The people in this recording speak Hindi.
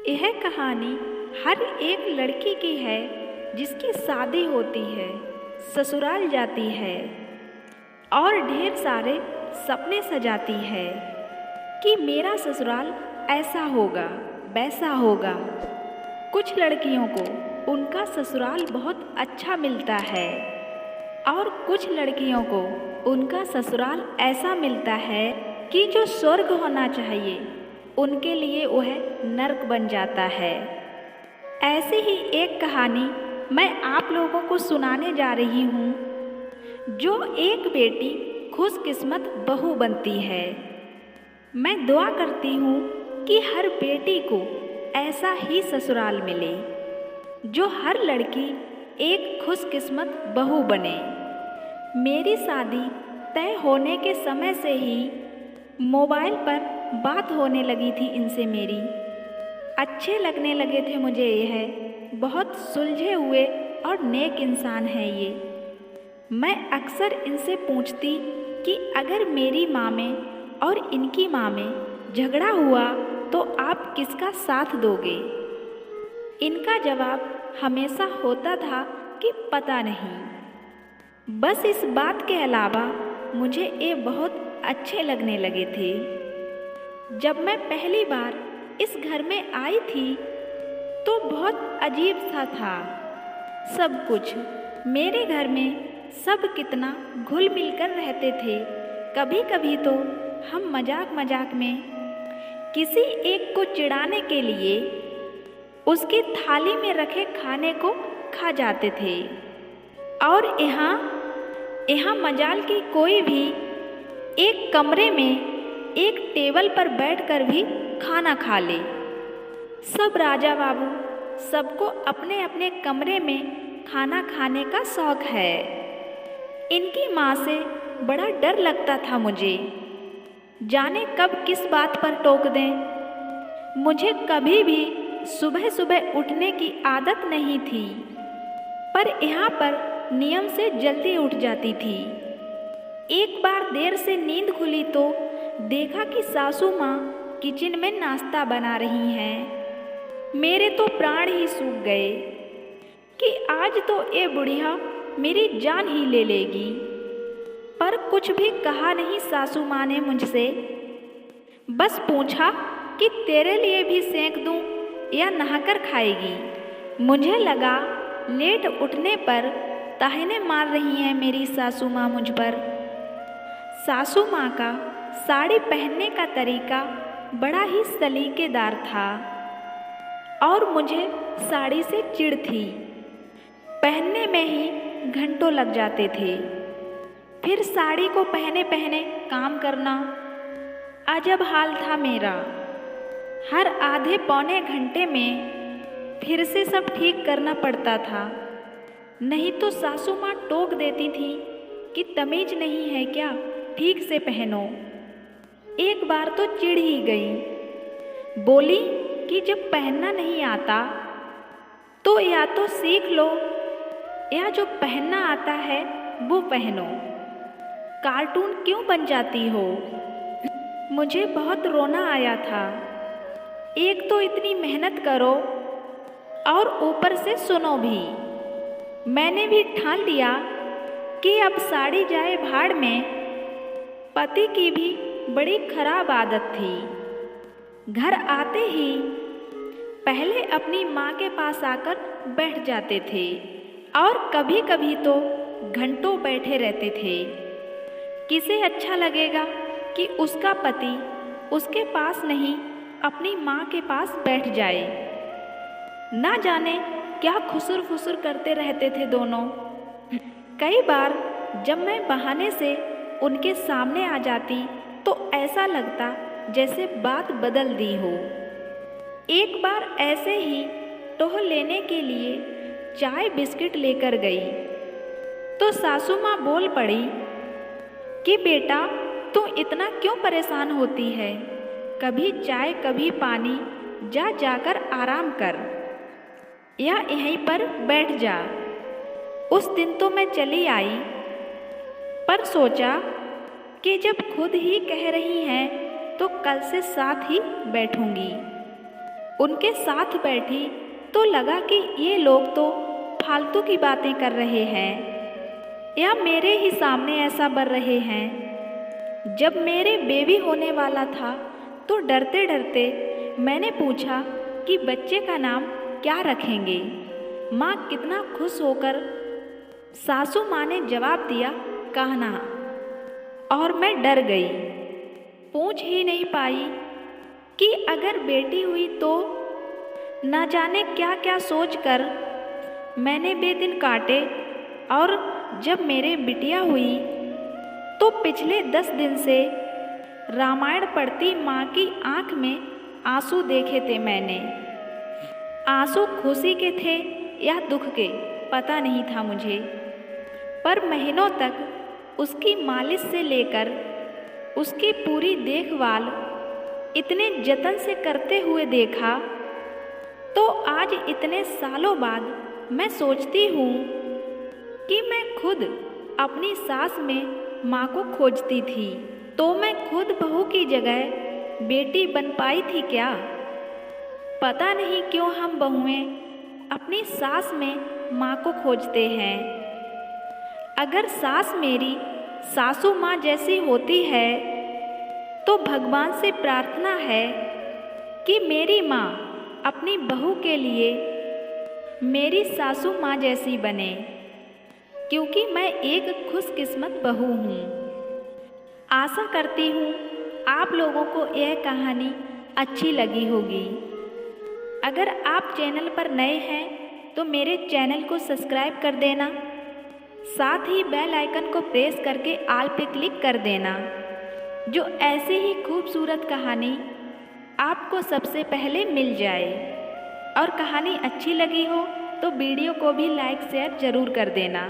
यह कहानी हर एक लड़की की है जिसकी शादी होती है, ससुराल जाती है और ढेर सारे सपने सजाती है कि मेरा ससुराल ऐसा होगा, वैसा होगा। कुछ लड़कियों को उनका ससुराल बहुत अच्छा मिलता है और कुछ लड़कियों को उनका ससुराल ऐसा मिलता है कि जो स्वर्ग होना चाहिए उनके लिए वह नर्क बन जाता है। ऐसी ही एक कहानी मैं आप लोगों को सुनाने जा रही हूँ, जो एक बेटी खुशकिस्मत बहू बनती है। मैं दुआ करती हूँ कि हर बेटी को ऐसा ही ससुराल मिले, जो हर लड़की एक खुशकिस्मत बहू बने। मेरी शादी तय होने के समय से ही मोबाइल पर बात होने लगी थी इनसे मेरी। अच्छे लगने लगे थे मुझे यह, बहुत सुलझे हुए और नेक इंसान है ये। मैं अक्सर इनसे पूछती कि अगर मेरी माँ में और इनकी माँ में झगड़ा हुआ तो आप किसका साथ दोगे। इनका जवाब हमेशा होता था कि पता नहीं। बस इस बात के अलावा मुझे ये बहुत अच्छे लगने लगे थे। जब मैं पहली बार इस घर में आई थी तो बहुत अजीब सा था सब कुछ। मेरे घर में सब कितना घुल मिल कर रहते थे। कभी कभी तो हम मजाक मजाक में किसी एक को चिढ़ाने के लिए उसकी थाली में रखे खाने को खा जाते थे। और यहाँ मजाल की कोई भी एक कमरे में एक टेबल पर बैठकर भी खाना खा ले। सब राजा बाबू, सबको अपने अपने कमरे में खाना खाने का शौक है। इनकी माँ से बड़ा डर लगता था मुझे, जाने कब किस बात पर टोक दें। मुझे कभी भी सुबह सुबह उठने की आदत नहीं थी, पर यहाँ पर नियम से जल्दी उठ जाती थी। एक बार देर से नींद खुली तो देखा कि सासू माँ किचन में नाश्ता बना रही हैं। मेरे तो प्राण ही सूख गए कि आज तो ये बुढ़िया मेरी जान ही ले लेगी। पर कुछ भी कहा नहीं सासू माँ ने मुझसे। बस पूछा कि तेरे लिए भी सेंक दूँ या नहाकर खाएगी। मुझे लगा लेट उठने पर ताहने मार रही हैं मेरी सासू माँ मुझ पर। सासू माँ का साड़ी पहनने का तरीका बड़ा ही सलीकेदार था और मुझे साड़ी से चिढ़ थी। पहनने में ही घंटों लग जाते थे। फिर साड़ी को पहने पहने काम करना, अजब हाल था मेरा। हर आधे पौने घंटे में फिर से सब ठीक करना पड़ता था, नहीं तो सासू माँ टोक देती थी कि तमीज नहीं है क्या, ठीक से पहनो। एक बार तो चिढ़ ही गई, बोली कि जब पहनना नहीं आता तो या तो सीख लो या जो पहनना आता है वो पहनो। कार्टून क्यों बन जाती हो। मुझे बहुत रोना आया था। एक तो इतनी मेहनत करो और ऊपर से सुनो भी। मैंने भी ठान लिया कि अब साड़ी जाए भाड़ में। पति की भी बड़ी खराब आदत थी। घर आते ही पहले अपनी माँ के पास आकर बैठ जाते थे और कभी कभी तो घंटों बैठे रहते थे। किसे अच्छा लगेगा कि उसका पति उसके पास नहीं अपनी माँ के पास बैठ जाए। ना जाने क्या खुसुर फुसुर करते रहते थे दोनों। कई बार जब मैं बहाने से उनके सामने आ जाती तो ऐसा लगता जैसे बात बदल दी हो। एक बार ऐसे ही टोह लेने के लिए चाय बिस्किट लेकर गई तो सासू माँ बोल पड़ी कि बेटा तू इतना क्यों परेशान होती है, कभी चाय कभी पानी, जा जाकर आराम कर या यहीं पर बैठ जा। उस दिन तो मैं चली आई, पर सोचा कि जब खुद ही कह रही हैं तो कल से साथ ही बैठूंगी। उनके साथ बैठी तो लगा कि ये लोग तो फालतू की बातें कर रहे हैं या मेरे ही सामने ऐसा बर रहे हैं। जब मेरे बेबी होने वाला था तो डरते डरते मैंने पूछा कि बच्चे का नाम क्या रखेंगे। माँ कितना खुश होकर सासू माँ ने जवाब दिया कान्हा, और मैं डर गई। पूछ ही नहीं पाई कि अगर बेटी हुई तो न जाने क्या क्या सोचकर मैंने बेदिन काटे। और जब मेरे बिटिया हुई तो पिछले 10 दिन से रामायण पढ़ती माँ की आँख में आंसू देखे थे मैंने। आंसू खुशी के थे या दुख के पता नहीं था मुझे, पर महीनों तक उसकी मालिश से लेकर उसकी पूरी देखभाल इतने जतन से करते हुए देखा, तो आज इतने सालों बाद मैं सोचती हूँ कि मैं खुद अपनी सास में माँ को खोजती थी, तो मैं खुद बहू की जगह बेटी बन पाई थी क्या? पता नहीं क्यों हम बहुएं अपनी सास में माँ को खोजते हैं। अगर सास मेरी सासू माँ जैसी होती है तो भगवान से प्रार्थना है कि मेरी माँ अपनी बहू के लिए मेरी सासू माँ जैसी बने, क्योंकि मैं एक खुशकिस्मत बहू हूँ। आशा करती हूँ आप लोगों को यह कहानी अच्छी लगी होगी। अगर आप चैनल पर नए हैं तो मेरे चैनल को सब्सक्राइब कर देना, साथ ही बेल आइकन को प्रेस करके ऑल पे क्लिक कर देना, जो ऐसे ही खूबसूरत कहानी आपको सबसे पहले मिल जाए। और कहानी अच्छी लगी हो तो वीडियो को भी लाइक शेयर ज़रूर कर देना।